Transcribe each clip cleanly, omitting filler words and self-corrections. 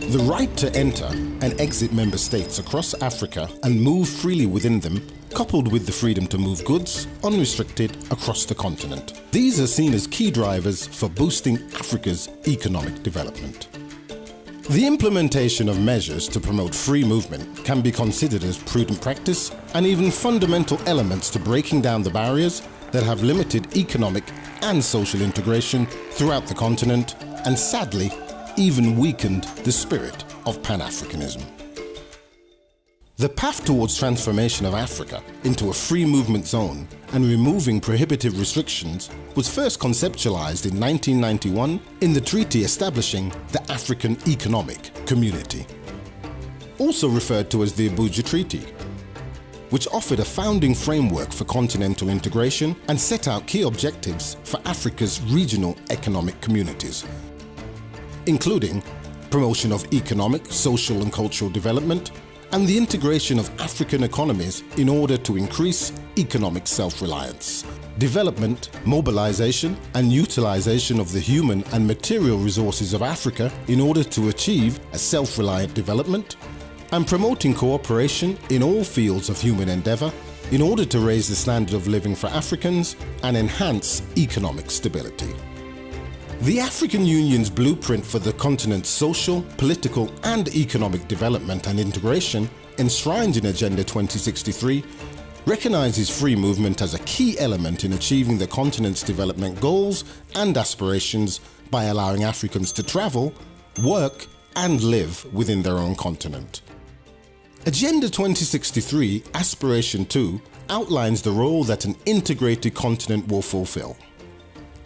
The right to enter and exit member states across Africa and move freely within them, coupled with the freedom to move goods unrestricted across the continent. These are seen as key drivers for boosting Africa's economic development. The implementation of measures to promote free movement can be considered as prudent practice and even fundamental elements to breaking down the barriers that have limited economic and social integration throughout the continent and sadly even weakened the spirit of Pan-Africanism. The path towards transformation of Africa into a free movement zone and removing prohibitive restrictions was first conceptualized in 1991 in the treaty establishing the African Economic Community, also referred to as the Abuja Treaty, which offered a founding framework for continental integration and set out key objectives for Africa's regional economic communities, including promotion of economic, social and cultural development, and the integration of African economies in order to increase economic self-reliance, development, mobilization and utilization of the human and material resources of Africa in order to achieve a self-reliant development, and promoting cooperation in all fields of human endeavor in order to raise the standard of living for Africans and enhance economic stability. The African Union's blueprint for the continent's social, political and economic development and integration, enshrined in Agenda 2063, recognizes free movement as a key element in achieving the continent's development goals and aspirations by allowing Africans to travel, work and live within their own continent. Agenda 2063 Aspiration 2 outlines the role that an integrated continent will fulfill.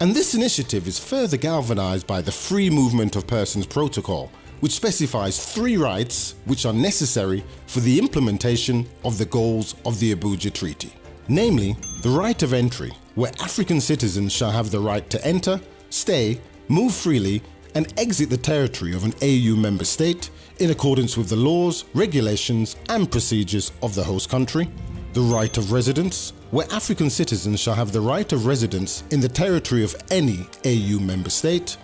And this initiative is further galvanized by the Free Movement of Persons Protocol, which specifies 3 rights which are necessary for the implementation of the goals of the Abuja Treaty. Namely, the right of entry, where African citizens shall have the right to enter, stay, move freely, and exit the territory of an AU member state in accordance with the laws, regulations, and procedures of the host country. The right of residence, where African citizens shall have the right of residence in the territory of any AU member state,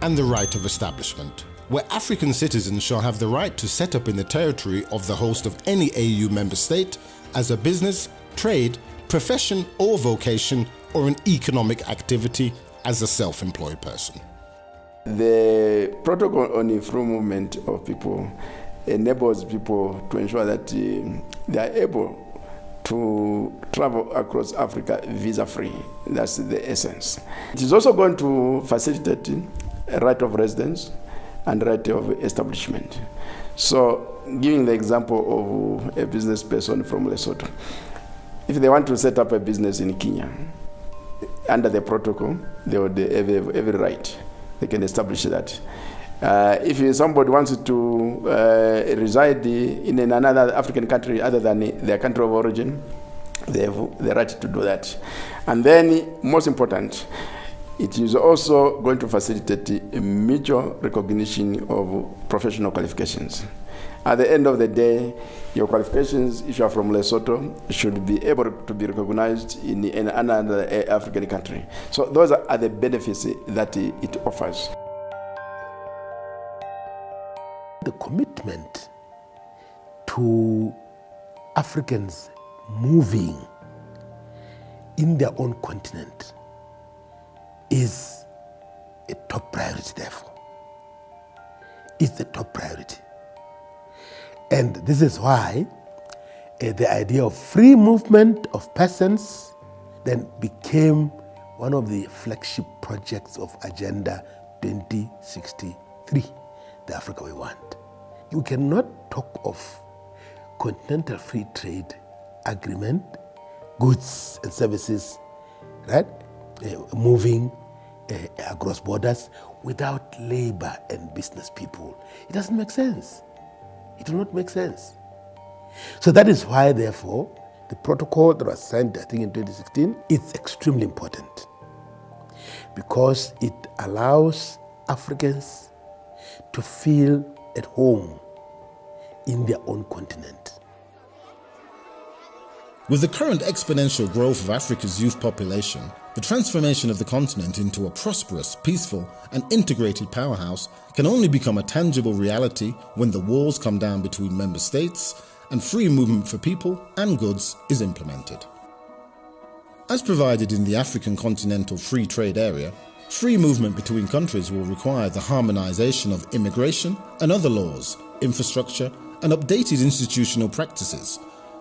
and the right of establishment, where African citizens shall have the right to set up in the territory of the host of any AU member state as a business, trade, profession or vocation, or an economic activity as a self-employed person. The protocol on the free movement of people enables people to ensure that they are able to travel across Africa visa-free. That's the essence. It is also going to facilitate a right of residence and right of establishment. So, giving the example of a business person from Lesotho, if they want to set up a business in Kenya, under the protocol, they would have every right. They can establish that. If somebody wants to reside in another African country other than their country of origin, they have the right to do that. And then, most important, it is also going to facilitate a mutual recognition of professional qualifications. At the end of the day, your qualifications, if you are from Lesotho, should be able to be recognized in another African country. So those are the benefits that it offers. The commitment to Africans moving in their own continent is a top priority, therefore. It's the top priority. And this is why the idea of free movement of persons then became one of the flagship projects of Agenda 2063, the Africa we want. You cannot talk of continental free trade agreement, goods and services, right, moving across borders without labor and business people. It doesn't make sense. It will not make sense. So that is why, therefore, the protocol that was signed, I think, in 2016, is extremely important because it allows Africans to feel at home in their own continent. With the current exponential growth of Africa's youth population, the transformation of the continent into a prosperous, peaceful, and integrated powerhouse can only become a tangible reality when the walls come down between member states and free movement for people and goods is implemented. As provided in the African Continental Free Trade Area, free movement between countries will require the harmonization of immigration and other laws, infrastructure, and updated institutional practices,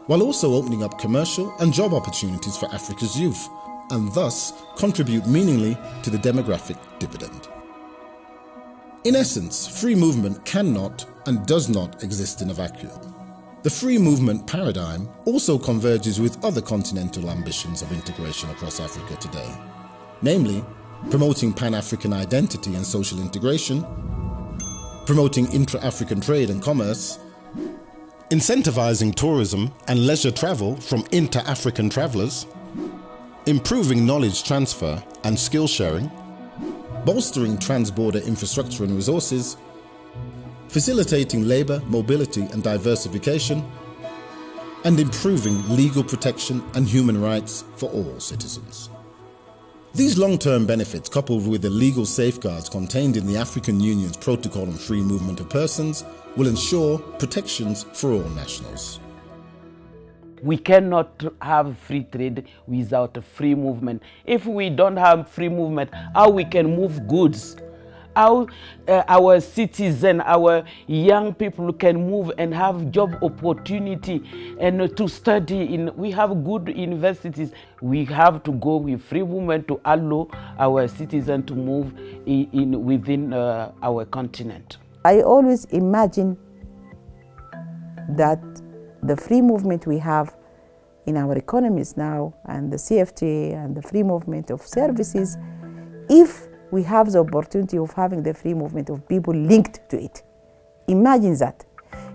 while also opening up commercial and job opportunities for Africa's youth, and thus contribute meaningfully to the demographic dividend. In essence, free movement cannot and does not exist in a vacuum. The free movement paradigm also converges with other continental ambitions of integration across Africa today, namely promoting Pan-African identity and social integration, promoting intra-African trade and commerce, incentivizing tourism and leisure travel from inter-African travelers, improving knowledge transfer and skill sharing, bolstering trans-border infrastructure and resources, facilitating labor, mobility and diversification, and improving legal protection and human rights for all citizens. These long-term benefits, coupled with the legal safeguards contained in the African Union's Protocol on Free Movement of Persons, will ensure protections for all nationals. We cannot have free trade without a free movement. If we don't have free movement, how we can move goods? How our citizens, our young people can move and have job opportunity and to study in. We have good universities. We have to go with free movement to allow our citizens to move within our continent. I always imagine that the free movement we have in our economies now, and the CFTA and the free movement of services, if we have the opportunity of having the free movement of people linked to it. Imagine that.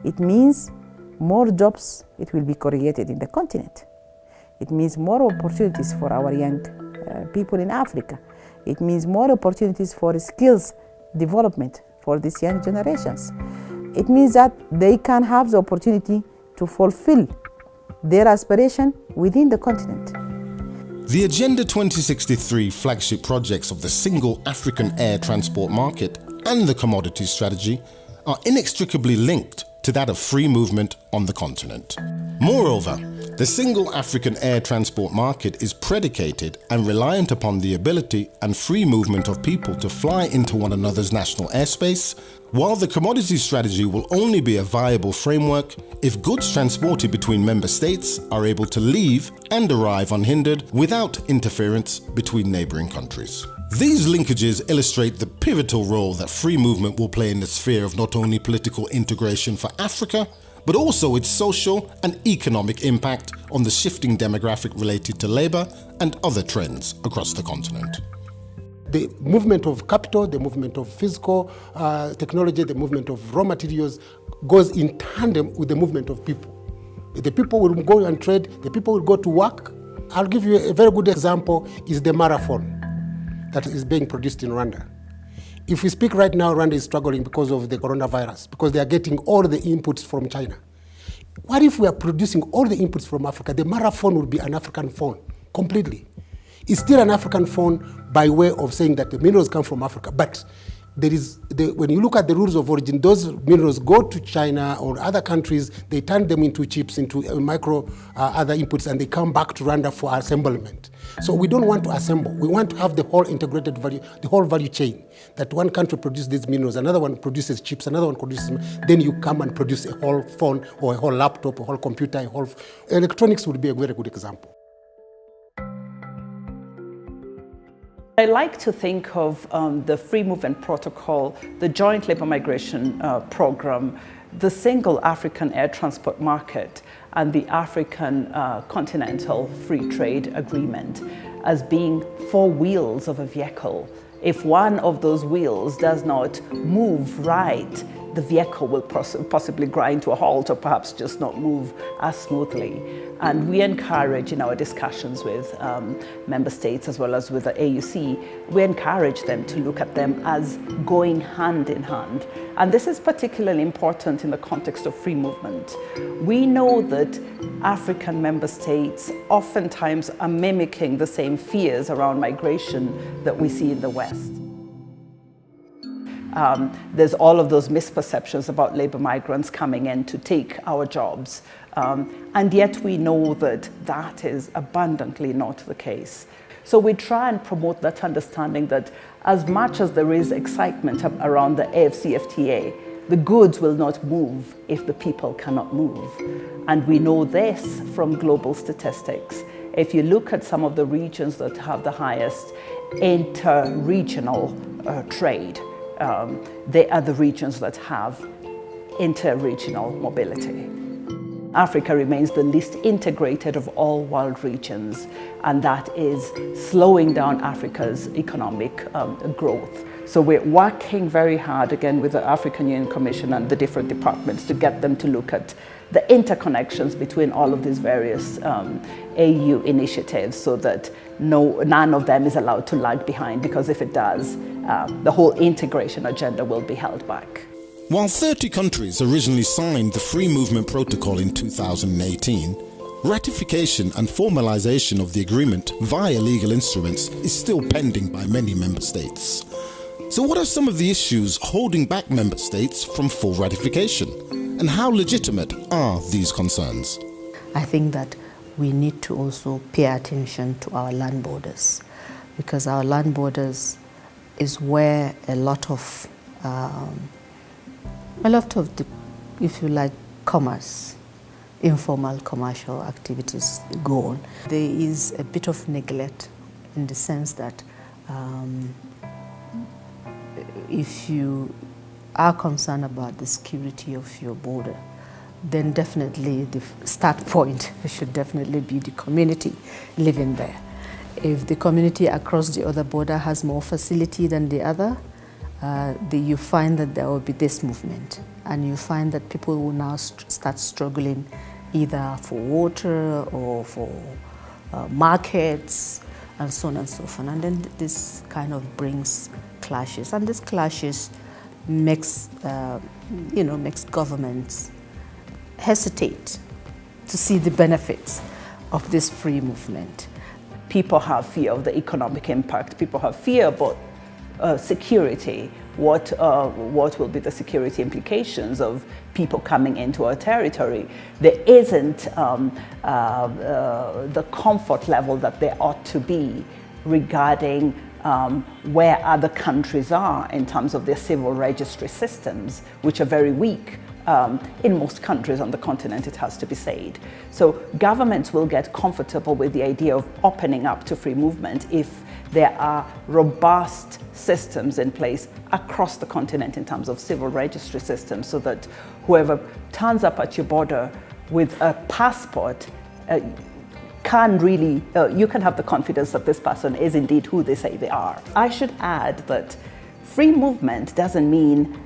It means more jobs it will be created in the continent. It means more opportunities for our young people in Africa. It means more opportunities for skills development for these young generations. It means that they can have the opportunity to fulfill their aspiration within the continent. The Agenda 2063 flagship projects of the Single African Air Transport Market and the Commodities Strategy are inextricably linked to that of free movement on the continent. Moreover, the Single African Air Transport Market is predicated and reliant upon the ability and free movement of people to fly into one another's national airspace, while the Commodities Strategy will only be a viable framework if goods transported between member states are able to leave and arrive unhindered without interference between neighbouring countries. These linkages illustrate the pivotal role that free movement will play in the sphere of not only political integration for Africa, but also its social and economic impact on the shifting demographic related to labour and other trends across the continent. The movement of capital, the movement of physical technology, the movement of raw materials goes in tandem with the movement of people. The people will go and trade, the people will go to work. I'll give you a very good example, is the marathon that is being produced in Rwanda. If we speak right now, Rwanda is struggling because of the coronavirus, because they are getting all the inputs from China. What if we are producing all the inputs from Africa? The marathon will be an African phone, completely. It's still an African phone by way of saying that the minerals come from Africa, but when you look at the rules of origin, those minerals go to China or other countries, they turn them into chips, into micro other inputs, and they come back to Rwanda for assemblement. So we don't want to assemble. We want to have the whole integrated value, the whole value chain, that one country produces these minerals, another one produces chips, another one produces, then you come and produce a whole phone or a whole laptop, a whole computer, a whole... Electronics would be a very good example. I like to think of the Free Movement Protocol, the Joint Labour Migration Program, the Single African Air Transport Market, and the African Continental Free Trade Agreement as being four wheels of a vehicle. If one of those wheels does not move right, the vehicle will possibly grind to a halt or perhaps just not move as smoothly. And we encourage in our discussions with member states as well as with the AUC, we encourage them to look at them as going hand in hand. And this is particularly important in the context of free movement. We know that African member states oftentimes are mimicking the same fears around migration that we see in the West. There's all of those misperceptions about labor migrants coming in to take our jobs. And yet we know that that is abundantly not the case. So we try and promote that understanding that as much as there is excitement around the AfCFTA, the goods will not move if the people cannot move. And we know this from global statistics. If you look at some of the regions that have the highest inter-regional trade, they are the regions that have inter-regional mobility. Africa remains the least integrated of all world regions, and that is slowing down Africa's economic growth. So we're working very hard, again, with the African Union Commission and the different departments to get them to look at the interconnections between all of these various AU initiatives so that none of them is allowed to lag behind, because if it does, the whole integration agenda will be held back. While 30 countries originally signed the Free Movement Protocol in 2018, ratification and formalization of the agreement via legal instruments is still pending by many member states. So what are some of the issues holding back member states from full ratification? And how legitimate are these concerns? I think that we need to also pay attention to our land borders, because our land borders is where a lot of the, if you like, commerce, informal commercial activities go on. There is a bit of neglect in the sense that if you are concerned about the security of your border, then definitely the start point should definitely be the community living there. If the community across the other border has more facility than the other, you find that there will be this movement, and you find that people will now start struggling either for water or for markets and so on and so forth. And then this kind of brings clashes, and this clashes makes governments hesitate to see the benefits of this free movement. People have fear of the economic impact. People have fear about security. What will be the security implications of people coming into our territory? There isn't the comfort level that there ought to be regarding where other countries are in terms of their civil registry systems, which are very weak. In most countries on the continent, it has to be said. So governments will get comfortable with the idea of opening up to free movement if there are robust systems in place across the continent in terms of civil registry systems, so that whoever turns up at your border with a passport can really, you can have the confidence that this person is indeed who they say they are. I should add that free movement doesn't mean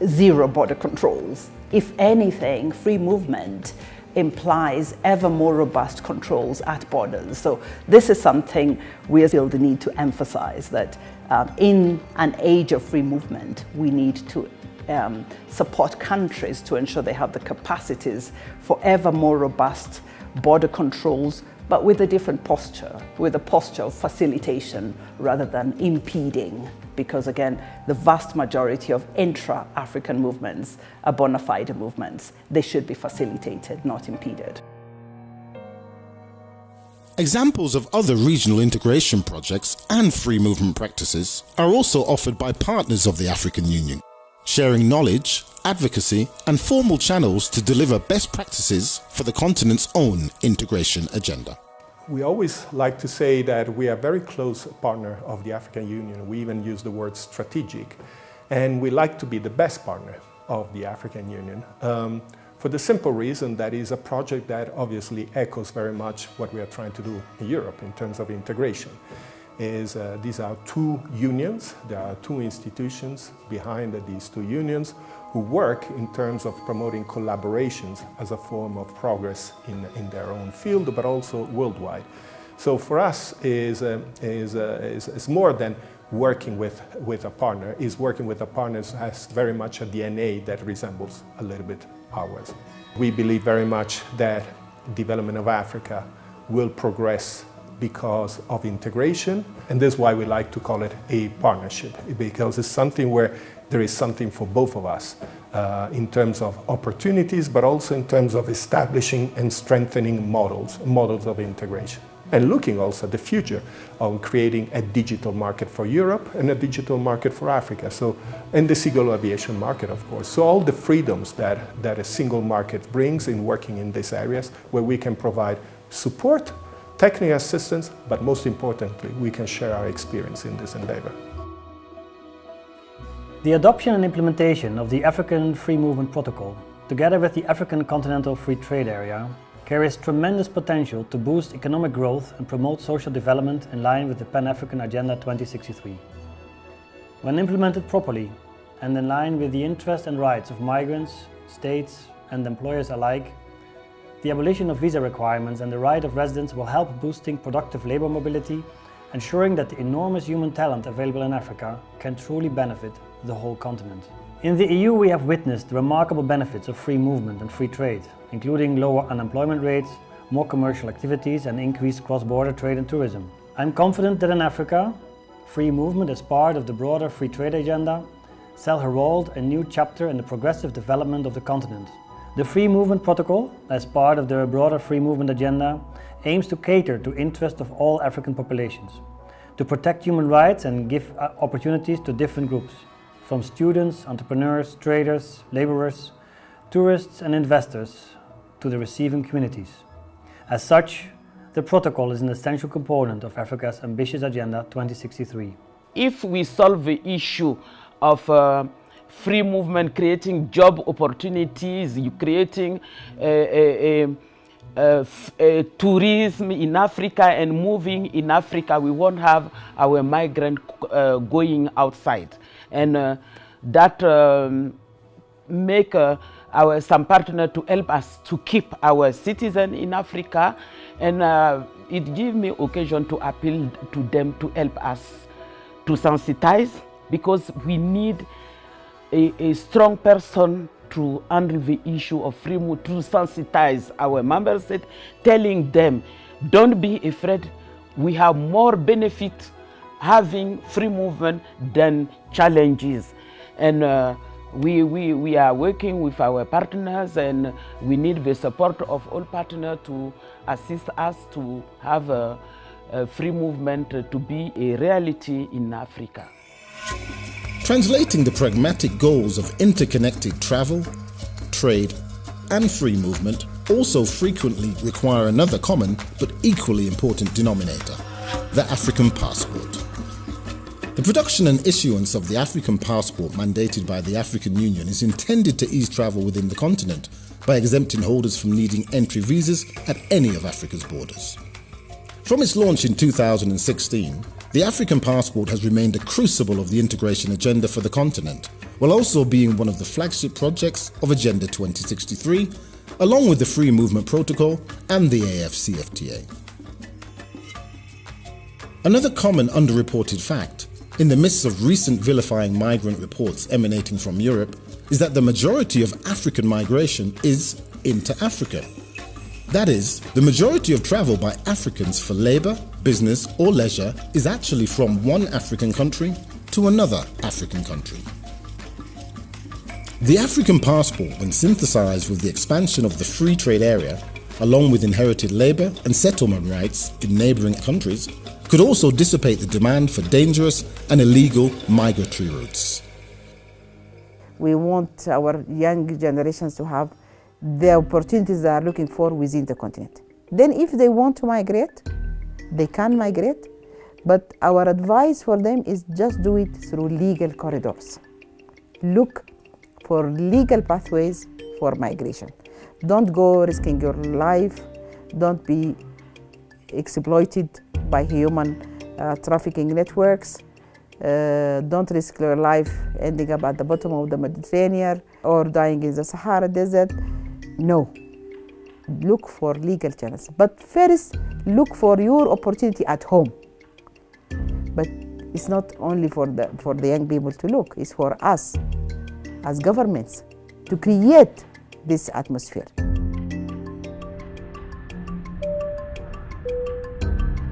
zero border controls. If anything, free movement implies ever more robust controls at borders. So this is something we feel the need to emphasize, that in an age of free movement, we need to support countries to ensure they have the capacities for ever more robust border controls, but with a different posture, with a posture of facilitation rather than impeding. Because again, the vast majority of intra-African movements are bona fide movements. They should be facilitated, not impeded. Examples of other regional integration projects and free movement practices are also offered by partners of the African Union, sharing knowledge, advocacy, and formal channels to deliver best practices for the continent's own integration agenda. We always like to say that we are a very close partner of the African Union. We even use the word strategic. And we like to be the best partner of the African Union for the simple reason that is a project that obviously echoes very much what we are trying to do in Europe in terms of integration. these are two unions. There are two institutions behind these two unions who work in terms of promoting collaborations as a form of progress in their own field, but also worldwide. So for us is more than working with a partner. Is working with a partner has very much a DNA that resembles a little bit ours. We believe very much that development of Africa will progress because of integration, and this is why we like to call it a partnership, because it's something where there is something for both of us in terms of opportunities, but also in terms of establishing and strengthening models of integration. And looking also at the future on creating a digital market for Europe and a digital market for Africa. So, and the single aviation market, of course. So all the freedoms that a single market brings in working in these areas, where we can provide support, technical assistance, but most importantly, we can share our experience in this endeavor. The adoption and implementation of the African Free Movement Protocol, together with the African Continental Free Trade Area, carries tremendous potential to boost economic growth and promote social development in line with the Pan-African Agenda 2063. When implemented properly and in line with the interests and rights of migrants, states and employers alike, the abolition of visa requirements and the right of residence will help boosting productive labor mobility, ensuring that the enormous human talent available in Africa can truly benefit the whole continent. In the EU, we have witnessed remarkable benefits of free movement and free trade, including lower unemployment rates, more commercial activities and increased cross-border trade and tourism. I'm confident that in Africa, free movement as part of the broader free trade agenda shall herald a new chapter in the progressive development of the continent. The Free Movement Protocol, as part of the broader free movement agenda, aims to cater to interests of all African populations, to protect human rights and give opportunities to different groups, from students, entrepreneurs, traders, laborers, tourists and investors, to the receiving communities. As such, the protocol is an essential component of Africa's ambitious Agenda 2063. If we solve the issue of free movement, creating job opportunities, creating tourism in Africa and moving in Africa, we won't have our migrant going outside. And that make some partner to help us to keep our citizens in Africa, and it gives me occasion to appeal to them to help us to sensitize, because we need a strong person to handle the issue of free movement, to sensitize our member states, telling them, don't be afraid, we have more benefit having free movement than challenges. And we are working with our partners, and we need the support of all partners to assist us to have a free movement to be a reality in Africa. Translating the pragmatic goals of interconnected travel, trade, and free movement also frequently require another common but equally important denominator: the African passport. The production and issuance of the African passport mandated by the African Union is intended to ease travel within the continent by exempting holders from needing entry visas at any of Africa's borders. From its launch in 2016, the African passport has remained a crucible of the integration agenda for the continent, while also being one of the flagship projects of Agenda 2063, along with the Free Movement Protocol and the AFCFTA. Another common underreported fact, in the midst of recent vilifying migrant reports emanating from Europe, is that the majority of African migration is into Africa. That is, the majority of travel by Africans for labour, business or leisure is actually from one African country to another African country. The African passport, when synthesized with the expansion of the free trade area, along with inherited labour and settlement rights in neighbouring countries, could also dissipate the demand for dangerous and illegal migratory routes. We want our young generations to have the opportunities they are looking for within the continent. Then if they want to migrate, they can migrate, but our advice for them is just do it through legal corridors. Look for legal pathways for migration. Don't go risking your life, don't be exploited by human trafficking networks. Don't risk your life ending up at the bottom of the Mediterranean or dying in the Sahara Desert. No. Look for legal channels. But first, look for your opportunity at home. But it's not only for the young people to look, it's for us as governments to create this atmosphere.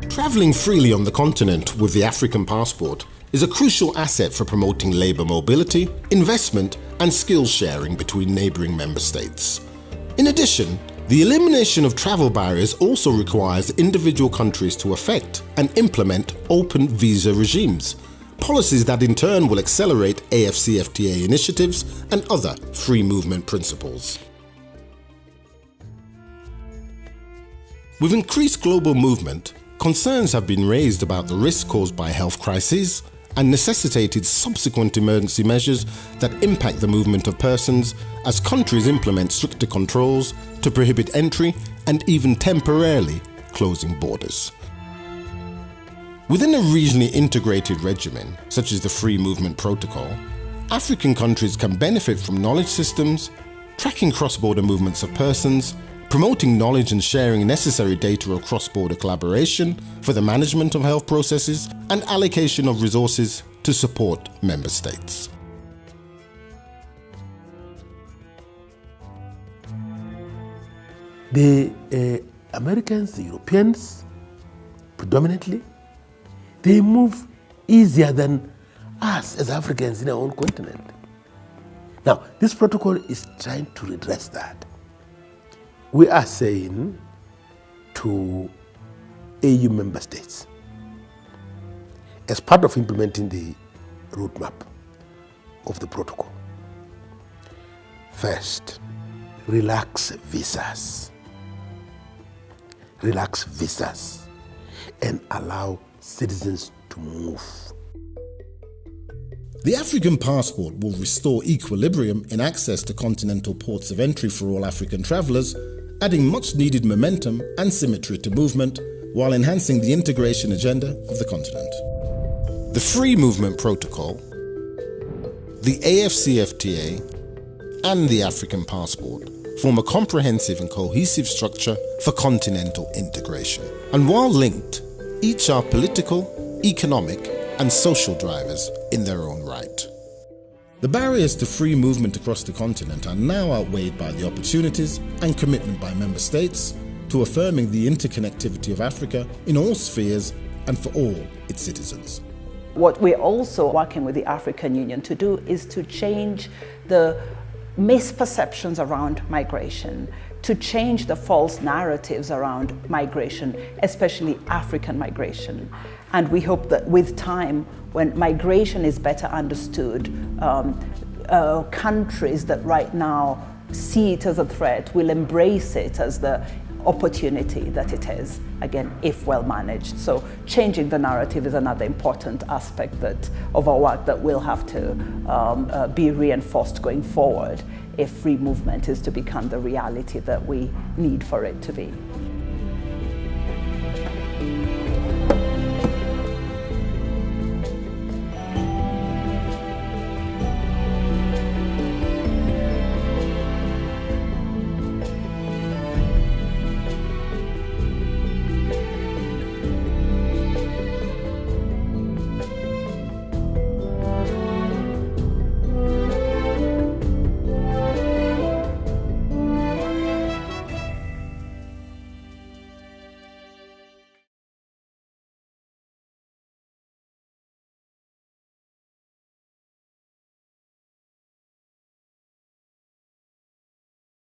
Travelling freely on the continent with the African passport is a crucial asset for promoting labour mobility, investment and skills sharing between neighbouring member states. In addition, the elimination of travel barriers also requires individual countries to effect and implement open visa regimes, policies that in turn will accelerate AFCFTA initiatives and other free movement principles. With increased global movement, concerns have been raised about the risks caused by health crises and necessitated subsequent emergency measures that impact the movement of persons as countries implement stricter controls to prohibit entry and even temporarily closing borders. Within a regionally integrated regimen, such as the Free Movement Protocol, African countries can benefit from knowledge systems, tracking cross-border movements of persons, promoting knowledge and sharing necessary data of cross-border collaboration for the management of health processes, and allocation of resources to support member states. The Americans, the Europeans, predominantly, they move easier than us as Africans in our own continent. Now, this protocol is trying to redress that. We are saying to AU member states, as part of implementing the roadmap of the protocol, first, relax visas and allow citizens to move. The African passport will restore equilibrium in access to continental ports of entry for all African travellers, adding much needed momentum and symmetry to movement while enhancing the integration agenda of the continent. The Free Movement Protocol, the AFCFTA and the African passport form a comprehensive and cohesive structure for continental integration. And while linked, each are political, economic and social drivers in their own right. The barriers to free movement across the continent are now outweighed by the opportunities and commitment by member states to affirming the interconnectivity of Africa in all spheres and for all its citizens. What we're also working with the African Union to do is to change the misperceptions around migration, to change the false narratives around migration, especially African migration. And we hope that with time, when migration is better understood, countries that right now see it as a threat will embrace it as the opportunity that it is, again, if well managed. So changing the narrative is another important aspect of our work that will have to be reinforced going forward if free movement is to become the reality that we need for it to be.